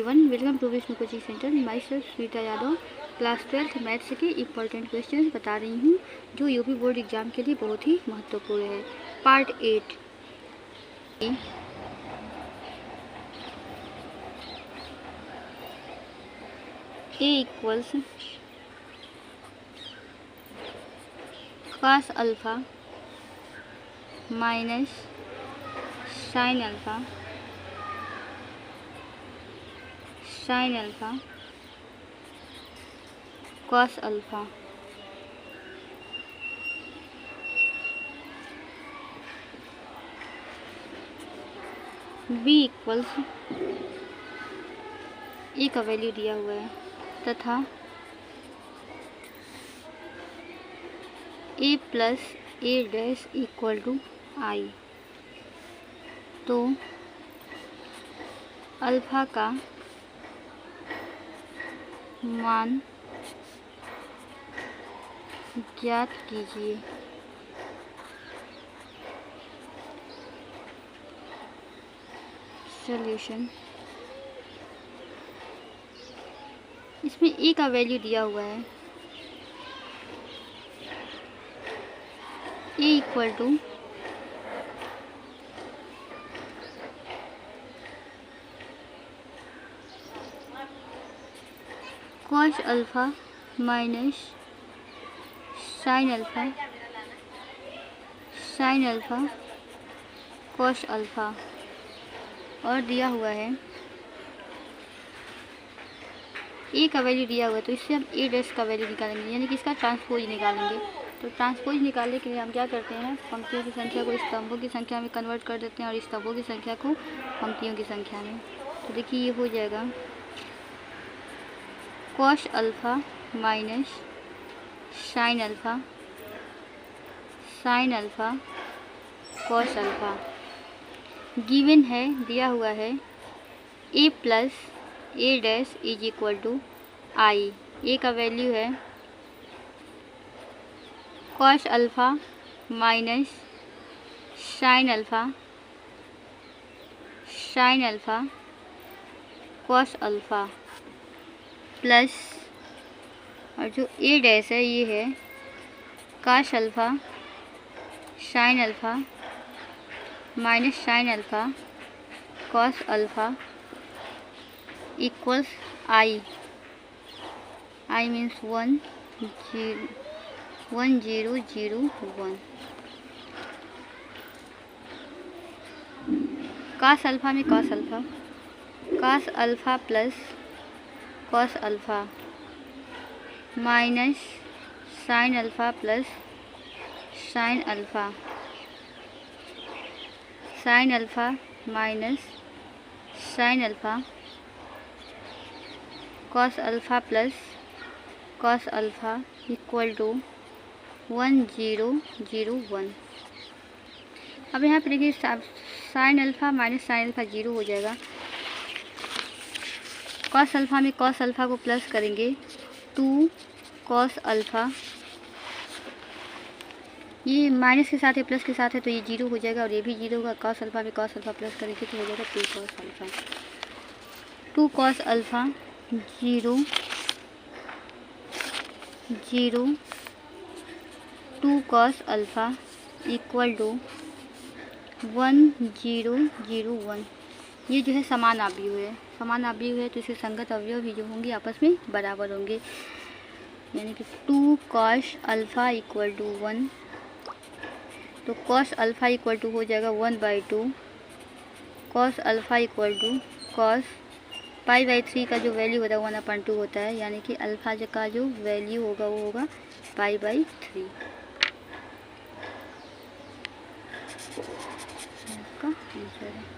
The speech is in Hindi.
Everyone, welcome to Vishnu coaching centre. Myself Shweta Yadav, class 12th maths के इम्पोर्टेंट क्वेश्चंस बता रही हूँ जो यूपी बोर्ड एग्जाम के लिए बहुत ही महत्वपूर्ण है। Part 8, a equals cos alpha minus sin alpha cos alpha. b equals a का वैल्यू दिया हुआ है तथा a plus a dash equal to I. तो अल्फा का मान ज्ञात कीजिए। सॉल्यूशन, इसमें ए का वैल्यू दिया हुआ है a equal to cos alpha minus sin alpha cos alpha, और दिया हुआ है ए का वैल्यू दिया हुआ है। तो इससे हम ए डैश का वैल्यू निकालेंगे, यानी कि इसका ट्रांसपोज निकालेंगे। तो ट्रांसपोज निकालने के लिए हम क्या करते हैं, पंक्तियों की संख्या को स्तंभों की संख्या में कन्वर्ट कर देते हैं और स्तंभों की संख्या को पंक्तियों की संख्या में। तो देखिए ये हो जाएगा cos alpha minus sin alpha cos alpha. Given है, दिया हुआ है a plus a dash is equal to I. A का वैल्यू है cos alpha minus sin alpha cos alpha plus, और जो ए डैश है ये है cos alpha sin alpha minus sin alpha cos alpha equals I means 1 0 0 1। cos alpha में cos alpha plus cos alpha minus sin alpha plus sin alpha minus sin alpha cos alpha plus cos alpha equal to 1 0 0 1। अब यहाँ पे देखिए sin alpha minus sin alpha 0 हो जाएगा। cos अल्फा में cos अल्फा को प्लस करेंगे 2 cos अल्फा, ये माइनस के साथ है प्लस के साथ है तो ये 0 हो जाएगा और ये भी 0 होगा। cos अल्फा में cos अल्फा प्लस करेंगे तो हो जाएगा 2 cos alpha. 2 cos alpha 0 0 2 cos alpha equal to 1 0 0 1। ये जो है समान अवयव है तो इसके संगत अवयव भी जो होंगे आपस में बराबर होंगे, यानी कि 2 cos अल्फा इक्वल टू 1। तो cos अल्फा इक्वल टू हो जाएगा 1/2 cos alpha equal to cos π/3 का जो वैल्यू होता है 1/2 होता है, यानी कि अल्फा का जो वैल्यू होगा वो होगा π/3 का आंसर है।